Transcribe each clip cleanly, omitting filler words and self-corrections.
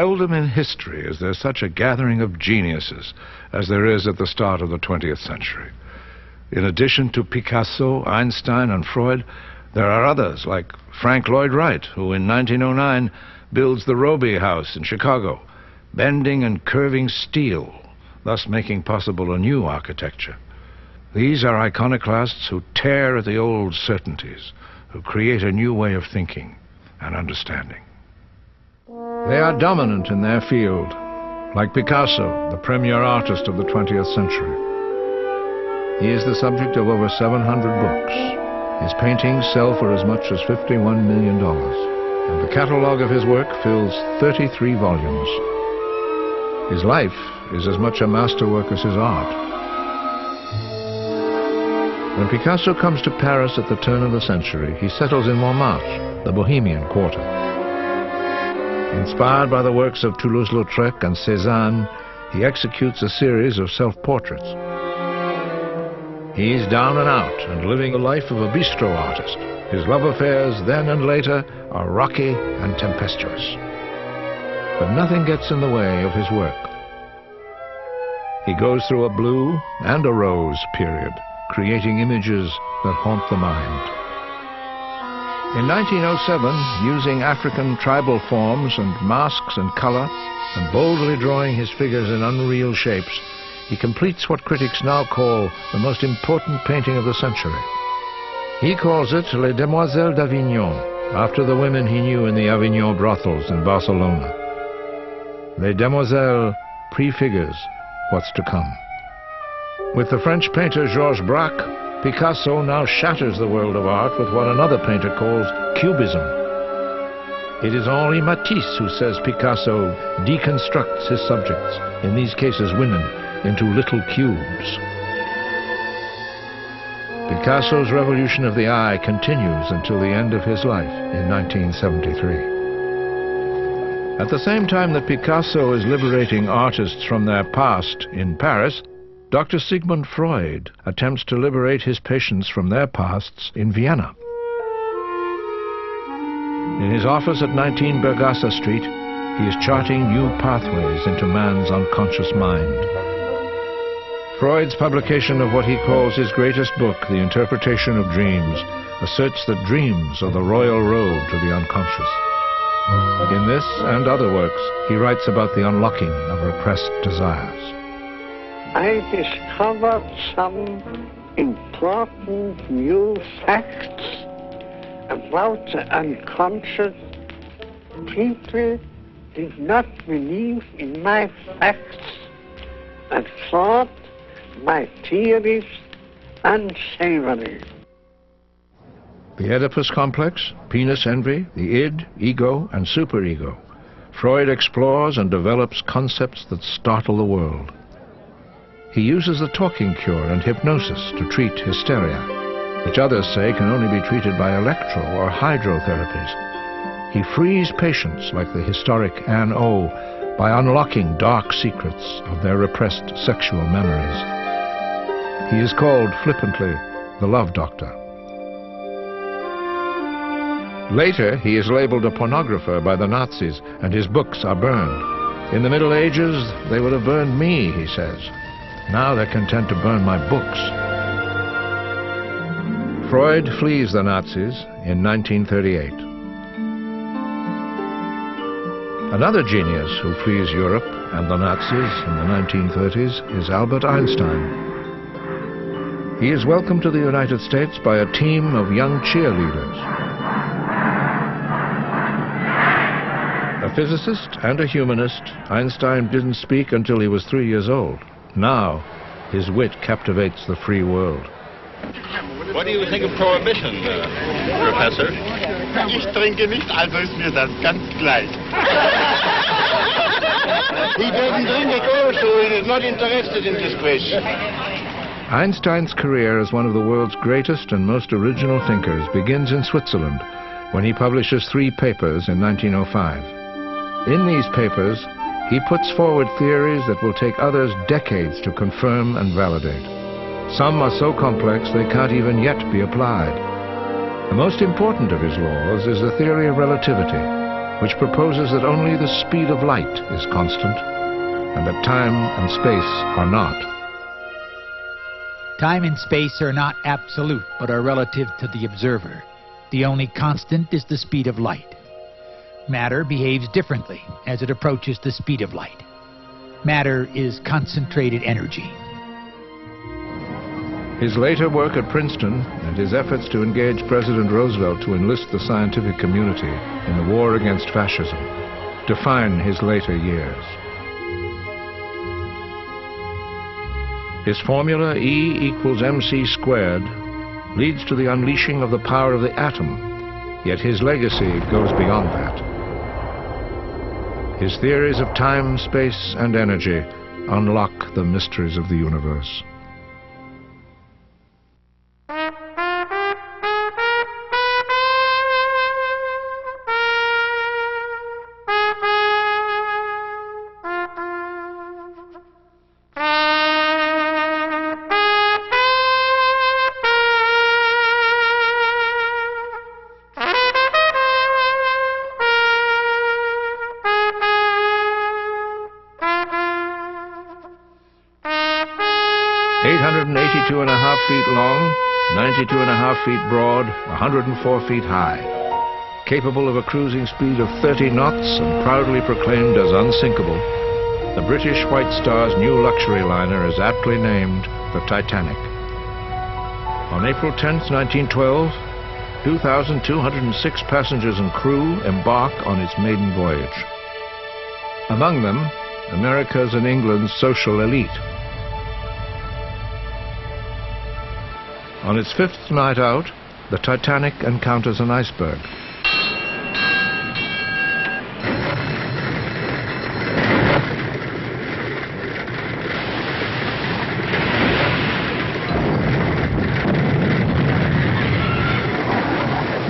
Seldom in history is there such a gathering of geniuses as there is at the start of the 20th century. In addition to Picasso, Einstein, and Freud, there are others like Frank Lloyd Wright, who in 1909 builds the Roby House in Chicago, bending and curving steel, thus making possible a new architecture. These are iconoclasts who tear at the old certainties, who create a new way of thinking and understanding. They are dominant in their field, like Picasso, the premier artist of the 20th century. He is the subject of over 700 books. His paintings sell for as much as $51 million, and the catalogue of his work fills 33 volumes. His life is as much a masterwork as his art. When Picasso comes to Paris at the turn of the century, he settles in Montmartre, the Bohemian quarter. Inspired by the works of Toulouse-Lautrec and Cézanne, he executes a series of self-portraits. He's down and out and living the life of a bistro artist. His love affairs then and later are rocky and tempestuous. But nothing gets in the way of his work. He goes through a blue and a rose period, creating images that haunt the mind. In 1907, using African tribal forms and masks and color, and boldly drawing his figures in unreal shapes, he completes what critics now call the most important painting of the century. He calls it Les Demoiselles d'Avignon, after the women he knew in the Avignon brothels in Barcelona. Les Demoiselles prefigures what's to come. With the French painter Georges Braque, Picasso now shatters the world of art with what another painter calls cubism. It is Henri Matisse who says Picasso deconstructs his subjects, in these cases women, into little cubes. Picasso's revolution of the eye continues until the end of his life in 1973. At the same time that Picasso is liberating artists from their past in Paris, Dr. Sigmund Freud attempts to liberate his patients from their pasts in Vienna. In his office at 19 Bergassa Street, he is charting new pathways into man's unconscious mind. Freud's publication of what he calls his greatest book, The Interpretation of Dreams, asserts that dreams are the royal road to the unconscious. In this and other works, he writes about the unlocking of repressed desires. I discovered some important new facts about the unconscious. People did not believe in my facts and thought my theories unsavory. The Oedipus complex, penis envy, the id, ego, and superego. Freud explores and develops concepts that startle the world. He uses the talking cure and hypnosis to treat hysteria, which others say can only be treated by electro or hydrotherapies. He frees patients like the historic Anne O by unlocking dark secrets of their repressed sexual memories. He is called flippantly the Love Doctor. Later, he is labeled a pornographer by the Nazis, and his books are burned. In the Middle Ages, they would have burned me, he says. Now they're content to burn my books. Freud flees the Nazis in 1938. Another genius who flees Europe and the Nazis in the 1930s is Albert Einstein. He is welcomed to the United States by a team of young cheerleaders. A physicist and a humanist, Einstein didn't speak until he was 3 years old. Now, his wit captivates the free world. What do you think of prohibition, Professor? Ich trinke nicht, also ist mir das ganz gleich. He doesn't drink at all, so he is not interested in this question. Einstein's career as one of the world's greatest and most original thinkers begins in Switzerland, when he publishes 3 papers in 1905. In these papers, he puts forward theories that will take others decades to confirm and validate. Some are so complex they can't even yet be applied. The most important of his laws is the theory of relativity, which proposes that only the speed of light is constant, and that time and space are not. Time and space are not absolute, but are relative to the observer. The only constant is the speed of light. Matter behaves differently as it approaches the speed of light. Matter is concentrated energy. His later work at Princeton and his efforts to engage President Roosevelt to enlist the scientific community in the war against fascism define his later years. His formula, E equals mc squared, leads to the unleashing of the power of the atom, yet his legacy goes beyond that. His theories of time, space, and energy unlock the mysteries of the universe. Feet long, 92.5 feet broad, 104 feet high. Capable of a cruising speed of 30 knots and proudly proclaimed as unsinkable, the British White Star's new luxury liner is aptly named the Titanic. On April 10, 1912, 2,206 passengers and crew embark on its maiden voyage. Among them, America's and England's social elite. On its fifth night out, the Titanic encounters an iceberg.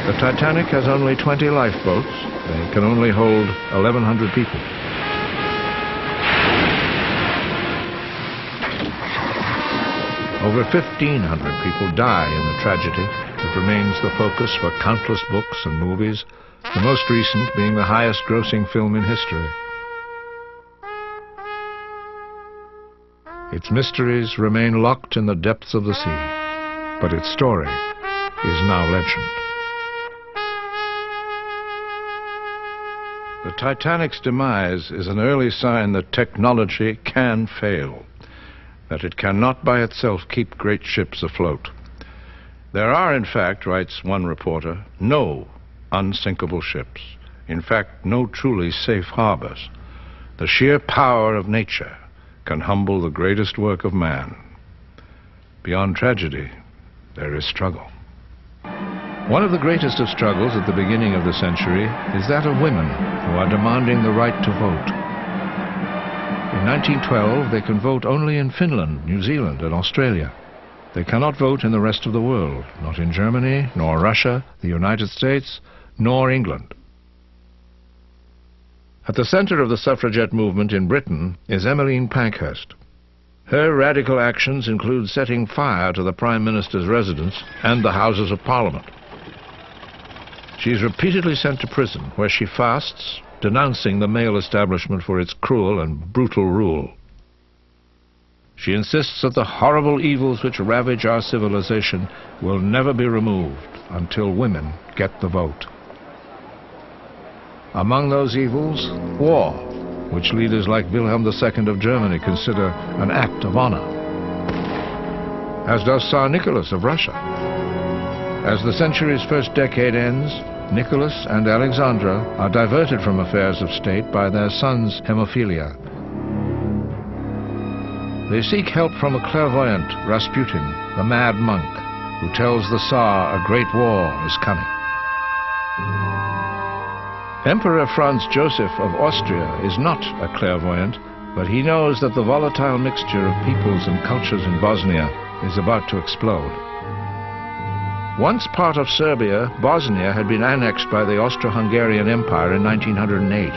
The Titanic has only 20 lifeboats. They can only hold 1,100 people. Over 1,500 people die in the tragedy that remains the focus for countless books and movies, the most recent being the highest-grossing film in history. Its mysteries remain locked in the depths of the sea, but its story is now legend. The Titanic's demise is an early sign that technology can fail, that it cannot by itself keep great ships afloat. There are, in fact, writes one reporter, no unsinkable ships. In fact, no truly safe harbors. The sheer power of nature can humble the greatest work of man. Beyond tragedy, there is struggle. One of the greatest of struggles at the beginning of the century is that of women who are demanding the right to vote. In 1912, they can vote only in Finland, New Zealand, and Australia. They cannot vote in the rest of the world, not in Germany, nor Russia, the United States, nor England. At the center of the suffragette movement in Britain is Emmeline Pankhurst. Her radical actions include setting fire to the Prime Minister's residence and the Houses of Parliament. She is repeatedly sent to prison, where she fasts, denouncing the male establishment for its cruel and brutal rule. She insists that the horrible evils which ravage our civilization will never be removed until women get the vote. Among those evils, war, which leaders like Wilhelm II of Germany consider an act of honor, as does Tsar Nicholas of Russia. As the century's first decade ends, Nicholas and Alexandra are diverted from affairs of state by their son's hemophilia. They seek help from a clairvoyant, Rasputin, the mad monk, who tells the Tsar a great war is coming. Emperor Franz Joseph of Austria is not a clairvoyant, but he knows that the volatile mixture of peoples and cultures in Bosnia is about to explode. Once part of Serbia, Bosnia had been annexed by the Austro-Hungarian Empire in 1908.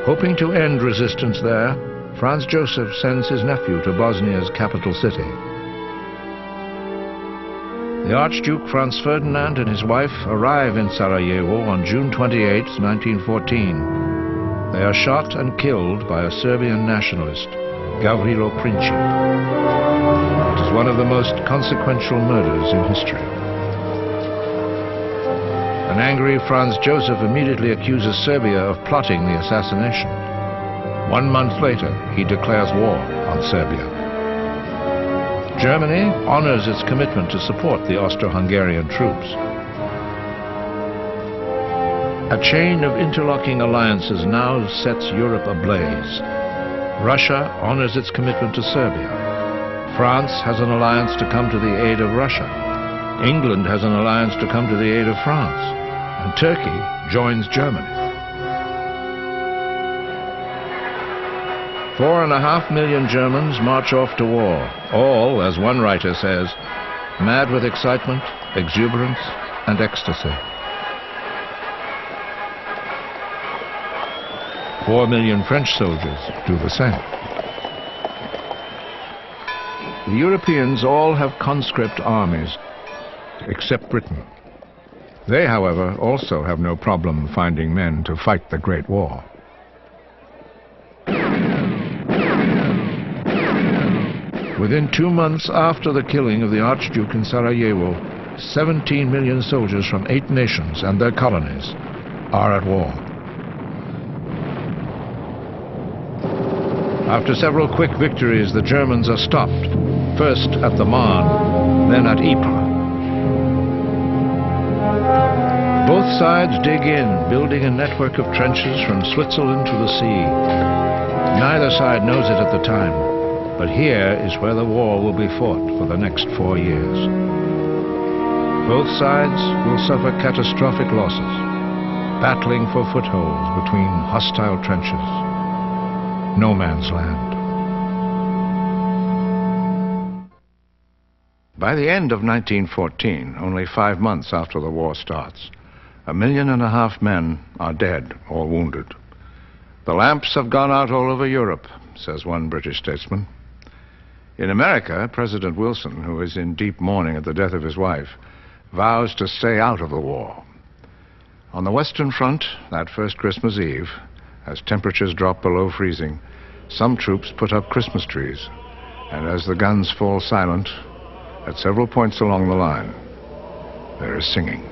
Hoping to end resistance there, Franz Joseph sends his nephew to Bosnia's capital city. The Archduke Franz Ferdinand and his wife arrive in Sarajevo on June 28, 1914. They are shot and killed by a Serbian nationalist, Gavrilo Princip. It is one of the most consequential murders in history. An angry Franz Joseph immediately accuses Serbia of plotting the assassination. 1 month later, he declares war on Serbia. Germany honors its commitment to support the Austro-Hungarian troops. A chain of interlocking alliances now sets Europe ablaze. Russia honors its commitment to Serbia. France has an alliance to come to the aid of Russia. England has an alliance to come to the aid of France. And Turkey joins Germany. 4.5 million Germans march off to war, all, as one writer says, mad with excitement, exuberance, and ecstasy. 4 million French soldiers do the same. The Europeans all have conscript armies, except Britain. They, however, also have no problem finding men to fight the Great War. Within 2 months after the killing of the Archduke in Sarajevo, 17 million soldiers from 8 nations and their colonies are at war. After several quick victories, the Germans are stopped, first at the Marne, then at Ypres. Both sides dig in, building a network of trenches from Switzerland to the sea. Neither side knows it at the time, but here is where the war will be fought for the next 4 years. Both sides will suffer catastrophic losses, battling for footholds between hostile trenches. No man's land. By the end of 1914, only 5 months after the war starts, 1.5 million men are dead or wounded. The lamps have gone out all over Europe, says one British statesman. In America, President Wilson, who is in deep mourning at the death of his wife, vows to stay out of the war. On the Western Front, that first Christmas Eve, as temperatures drop below freezing, some troops put up Christmas trees, and as the guns fall silent, at several points along the line, there is singing.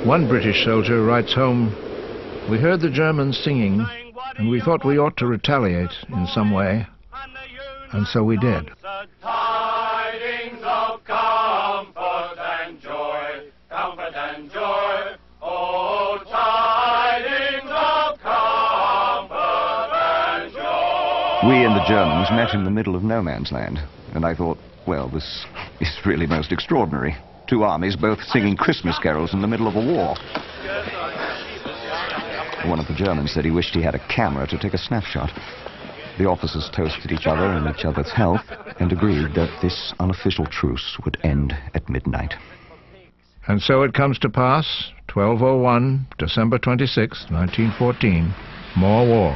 One British soldier writes home, "We heard the Germans singing, and we thought we ought to retaliate in some way, and so we did." Tidings of comfort and joy, oh, tidings of comfort and joy. We and the Germans met in the middle of no man's land, and I thought, well, this is really most extraordinary. 2 armies both singing Christmas carols in the middle of a war. One of the Germans said he wished he had a camera to take a snapshot. The officers toasted each other and each other's health and agreed that this unofficial truce would end at midnight. And so it comes to pass, 1201, December 26, 1914, more war.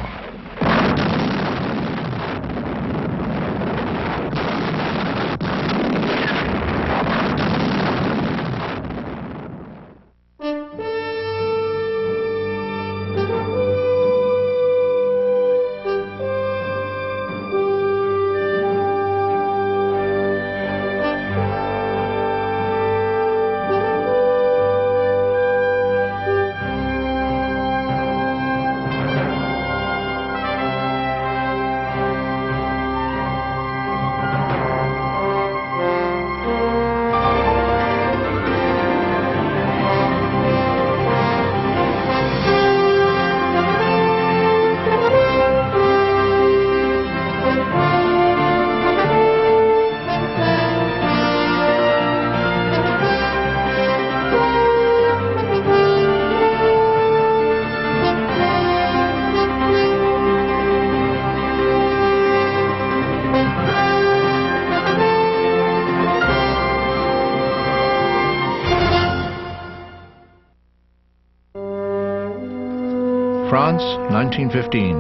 France, 1915.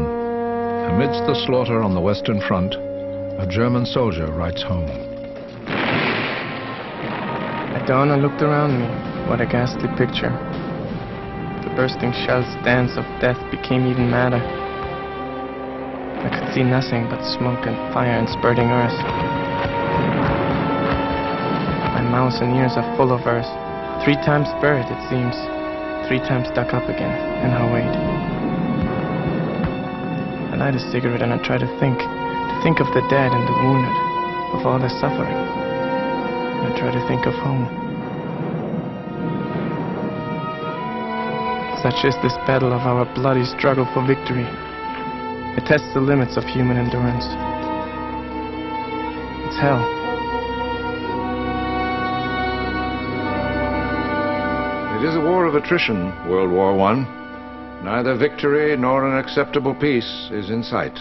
Amidst the slaughter on the Western Front, a German soldier writes home. At dawn I looked around me. What a ghastly picture. The bursting shells' dance of death became even madder. I could see nothing but smoke and fire and spurting earth. My mouth and ears are full of earth. 3 times buried, it seems. 3 times dug up again, and I wait. I light a cigarette and I try to think of the dead and the wounded, of all their suffering. And I try to think of home. Such is this battle of our bloody struggle for victory. It tests the limits of human endurance. It's hell. It is a war of attrition, World War I. Neither victory nor an acceptable peace is in sight.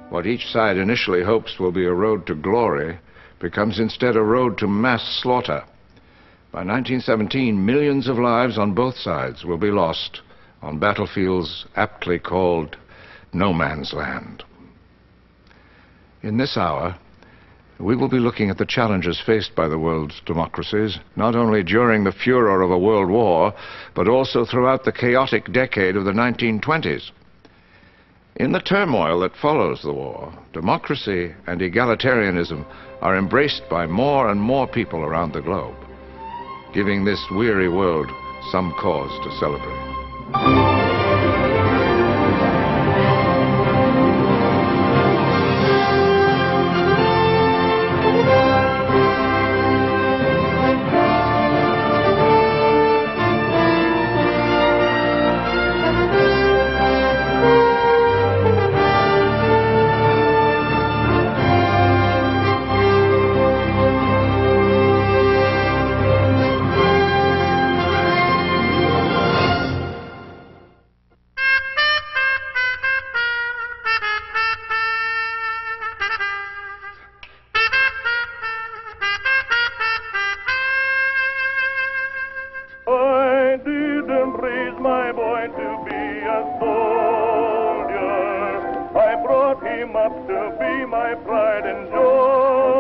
What each side initially hopes will be a road to glory becomes instead a road to mass slaughter. By 1917, millions of lives on both sides will be lost on battlefields aptly called no man's land. In this hour, we will be looking at the challenges faced by the world's democracies, not only during the furor of a world war, but also throughout the chaotic decade of the 1920s. In the turmoil that follows the war, democracy and egalitarianism are embraced by more and more people around the globe, giving this weary world some cause to celebrate.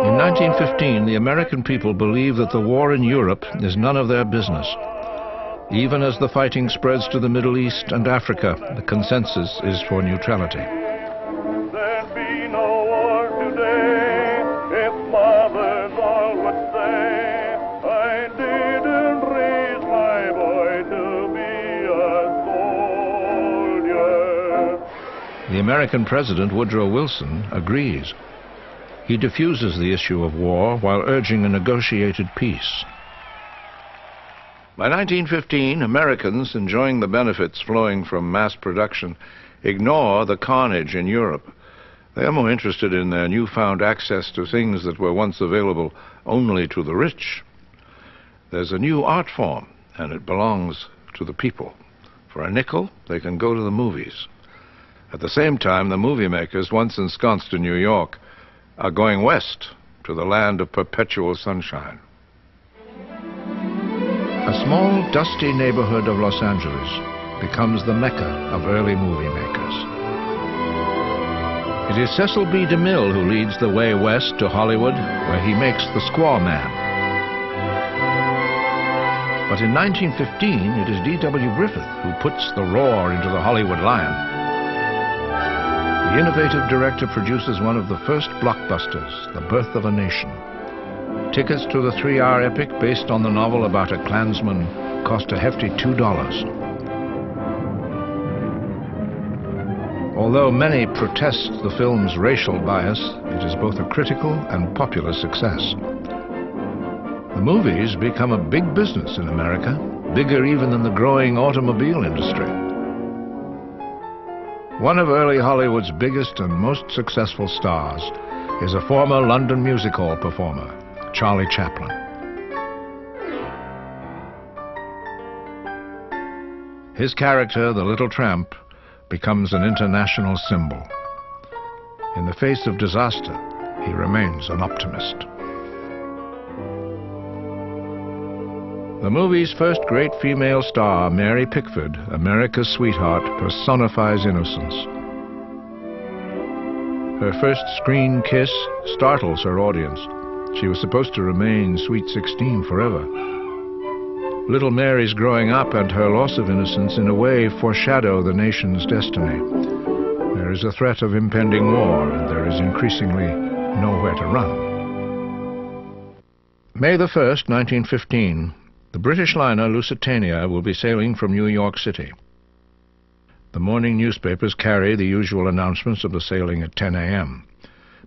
In 1915, the American people believe that the war in Europe is none of their business. Even as the fighting spreads to the Middle East and Africa, the consensus is for neutrality. There'd be no war today if mothers all would say, I didn't raise my boy to be a soldier. The American President, Woodrow Wilson, agrees. He diffuses the issue of war while urging a negotiated peace. By 1915, Americans, enjoying the benefits flowing from mass production, ignore the carnage in Europe. They are more interested in their newfound access to things that were once available only to the rich. There's a new art form, and it belongs to the people. For a nickel, they can go to the movies. At the same time, the movie makers, once ensconced in New York, are going west to the land of perpetual sunshine. A small, dusty neighborhood of Los Angeles becomes the mecca of early movie makers. It is Cecil B. DeMille who leads the way west to Hollywood, where he makes The Squaw Man. But in 1915, it is D.W. Griffith who puts the roar into the Hollywood lion. The innovative director produces one of the first blockbusters, The Birth of a Nation. Tickets to the 3-hour epic based on the novel about a Klansman cost a hefty $2. Although many protest the film's racial bias, it is both a critical and popular success. The movies become a big business in America, bigger even than the growing automobile industry. One of early Hollywood's biggest and most successful stars is a former London music hall performer, Charlie Chaplin. His character, the Little Tramp, becomes an international symbol. In the face of disaster, he remains an optimist. The movie's first great female star, Mary Pickford, America's sweetheart, personifies innocence. Her first screen kiss startles her audience. She was supposed to remain Sweet 16 forever. Little Mary's growing up and her loss of innocence in a way foreshadow the nation's destiny. There is a threat of impending war, and there is increasingly nowhere to run. May the 1st, 1915, the British liner Lusitania will be sailing from New York City. The morning newspapers carry the usual announcements of the sailing at 10 a.m.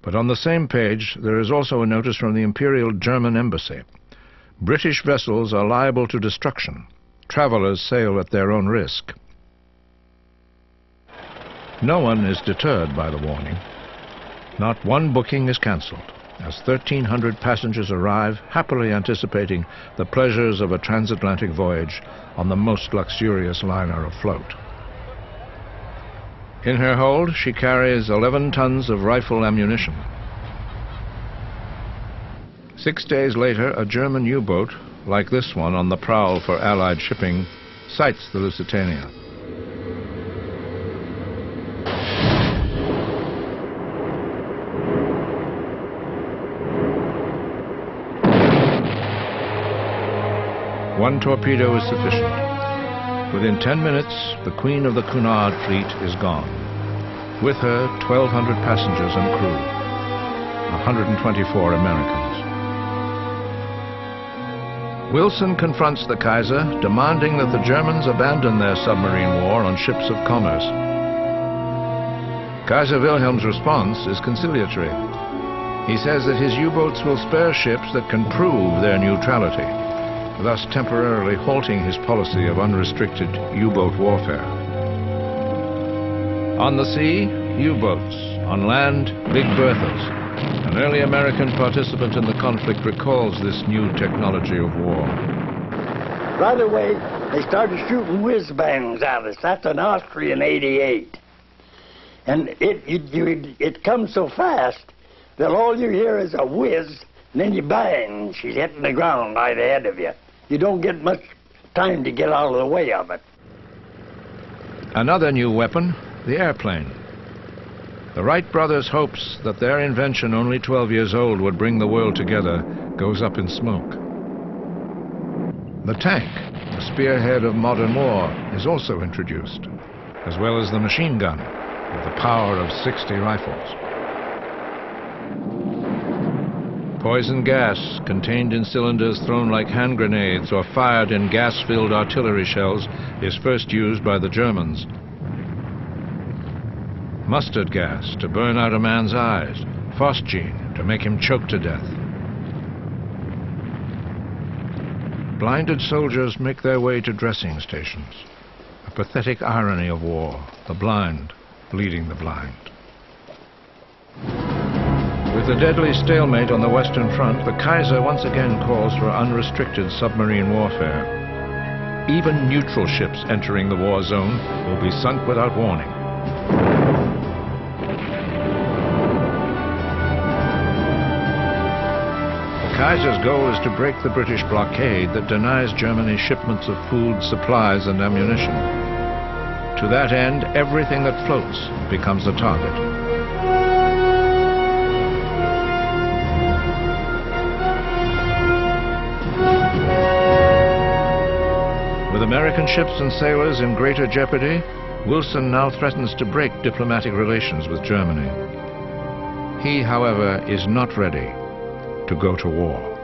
But on the same page, there is also a notice from the Imperial German Embassy. British vessels are liable to destruction. Travelers sail at their own risk. No one is deterred by the warning. Not one booking is cancelled, as 1,300 passengers arrive, happily anticipating the pleasures of a transatlantic voyage on the most luxurious liner afloat. In her hold, she carries 11 tons of rifle ammunition. 6 days later, a German U-boat, like this one on the prowl for Allied shipping, sights the Lusitania. One torpedo is sufficient. Within 10 minutes, the Queen of the Cunard fleet is gone. With her, 1,200 passengers and crew, 124 Americans. Wilson confronts the Kaiser, demanding that the Germans abandon their submarine war on ships of commerce. Kaiser Wilhelm's response is conciliatory. He says that his U-boats will spare ships that can prove their neutrality, thus temporarily halting his policy of unrestricted U-boat warfare. On the sea, U-boats. On land, Big Berthas. An early American participant in the conflict recalls this new technology of war. Right away, they started shooting whiz-bangs at us. That's an Austrian 88. And it comes so fast that all you hear is a whiz, and then you bang. She's hitting the ground right ahead of you. You don't get much time to get out of the way of it. Another new weapon, the airplane. The Wright brothers' hopes that their invention, only 12 years old, would bring the world together goes up in smoke. The tank, the spearhead of modern war, is also introduced, as well as the machine gun, with the power of 60 rifles. Poison gas, contained in cylinders thrown like hand grenades or fired in gas-filled artillery shells, is first used by the Germans. Mustard gas to burn out a man's eyes, phosgene to make him choke to death. Blinded soldiers make their way to dressing stations. A pathetic irony of war, the blind bleeding the blind. With the deadly stalemate on the Western Front, the Kaiser once again calls for unrestricted submarine warfare. Even neutral ships entering the war zone will be sunk without warning. The Kaiser's goal is to break the British blockade that denies Germany shipments of food, supplies, and ammunition. To that end, everything that floats becomes a target. With American ships and sailors in greater jeopardy, Wilson now threatens to break diplomatic relations with Germany. He, however, is not ready to go to war.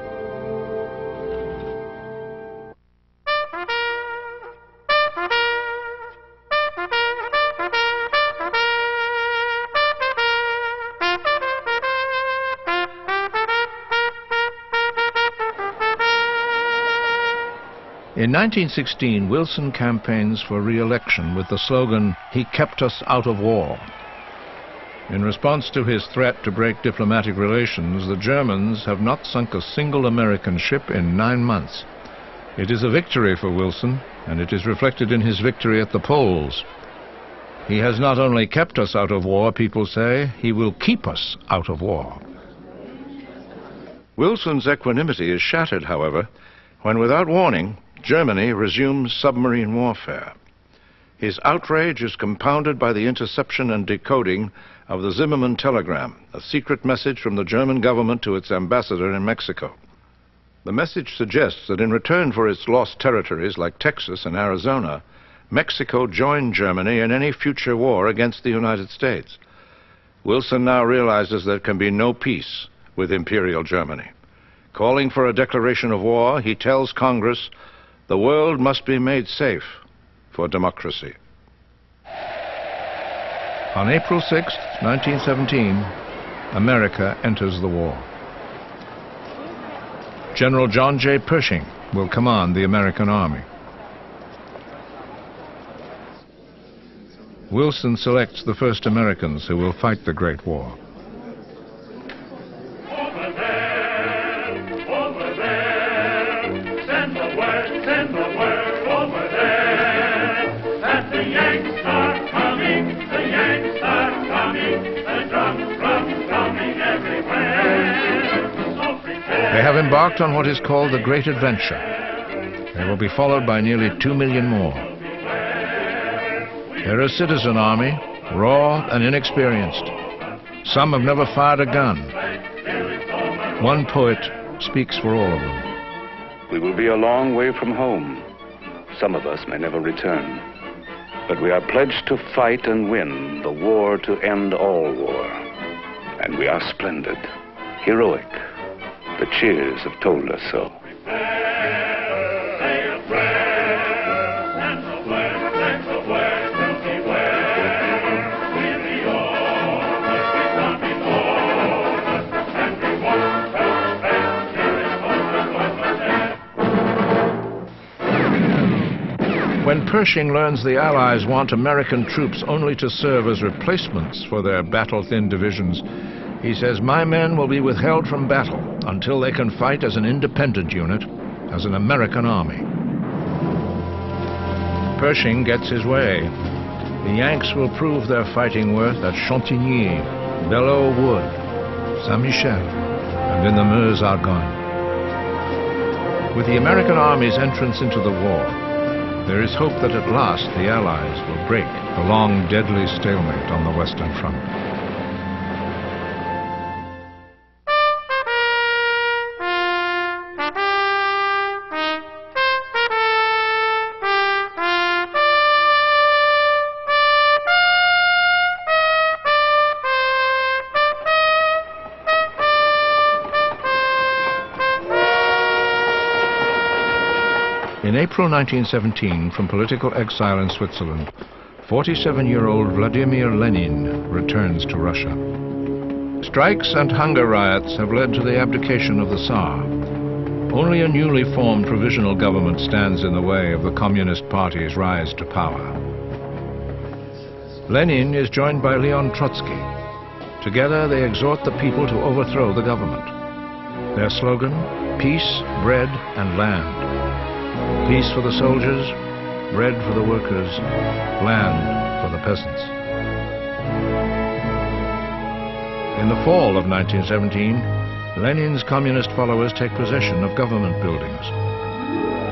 In 1916, Wilson campaigns for re-election with the slogan, "He kept us out of war." In response to his threat to break diplomatic relations, the Germans have not sunk a single American ship in 9 months. It is a victory for Wilson, and it is reflected in his victory at the polls. He has not only kept us out of war, people say, he will keep us out of war. Wilson's equanimity is shattered, however, when without warning, Germany resumes submarine warfare. His outrage is compounded by the interception and decoding of the Zimmermann telegram, a secret message from the German government to its ambassador in Mexico. The message suggests that in return for its lost territories like Texas and Arizona, Mexico joined Germany in any future war against the United States. Wilson now realizes there can be no peace with Imperial Germany. Calling for a declaration of war, he tells Congress the world must be made safe for democracy. On April 6, 1917, America enters the war. General John J. Pershing will command the American Army. Wilson selects the first Americans who will fight the Great War. Over there, send the word over there, that the Yanks are coming, the drums drumming everywhere. So prepare. They have embarked on what is called the Great Adventure. They will be followed by nearly 2 million more. They're a citizen army, raw and inexperienced. Some have never fired a gun. One poet speaks for all of them. We will be a long way from home. Some of us may never return. But we are pledged to fight and win the war to end all war. And we are splendid, heroic. The cheers have told us so. When Pershing learns the Allies want American troops only to serve as replacements for their battle-thin divisions, he says, "My men will be withheld from battle until they can fight as an independent unit, as an American army." Pershing gets his way. The Yanks will prove their fighting worth at Chantigny, Belleau Wood, Saint-Michel, and in the Meuse-Argonne. With the American Army's entrance into the war, there is hope that at last the Allies will break the long, deadly stalemate on the Western Front. In April 1917, from political exile in Switzerland, 47-year-old Vladimir Lenin returns to Russia. Strikes and hunger riots have led to the abdication of the Tsar. Only a newly formed provisional government stands in the way of the Communist Party's rise to power. Lenin is joined by Leon Trotsky. Together they exhort the people to overthrow the government. Their slogan, peace, bread, and land. Peace for the soldiers, bread for the workers, land for the peasants. In the fall of 1917, Lenin's communist followers take possession of government buildings.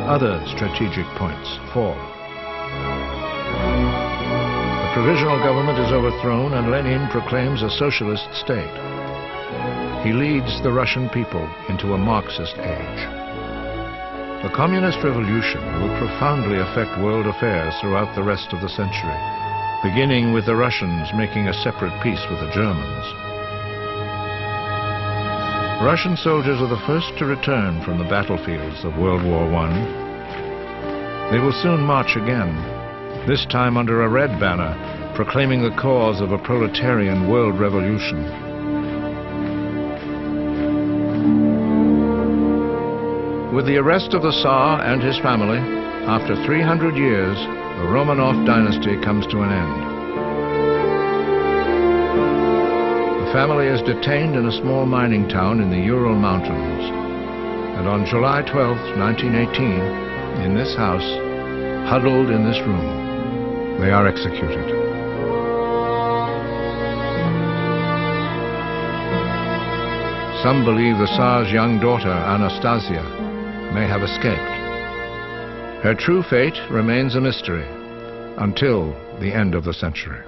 Other strategic points fall. The provisional government is overthrown and Lenin proclaims a socialist state. He leads the Russian people into a Marxist age. The Communist Revolution will profoundly affect world affairs throughout the rest of the century, beginning with the Russians making a separate peace with the Germans. Russian soldiers are the first to return from the battlefields of World War I. They will soon march again, this time under a red banner proclaiming the cause of a proletarian world revolution. With the arrest of the Tsar and his family, after 300 years, the Romanov dynasty comes to an end. The family is detained in a small mining town in the Ural Mountains. And on July 12, 1918, in this house, huddled in this room, they are executed. Some believe the Tsar's young daughter, Anastasia, may have escaped. Her true fate remains a mystery until the end of the century.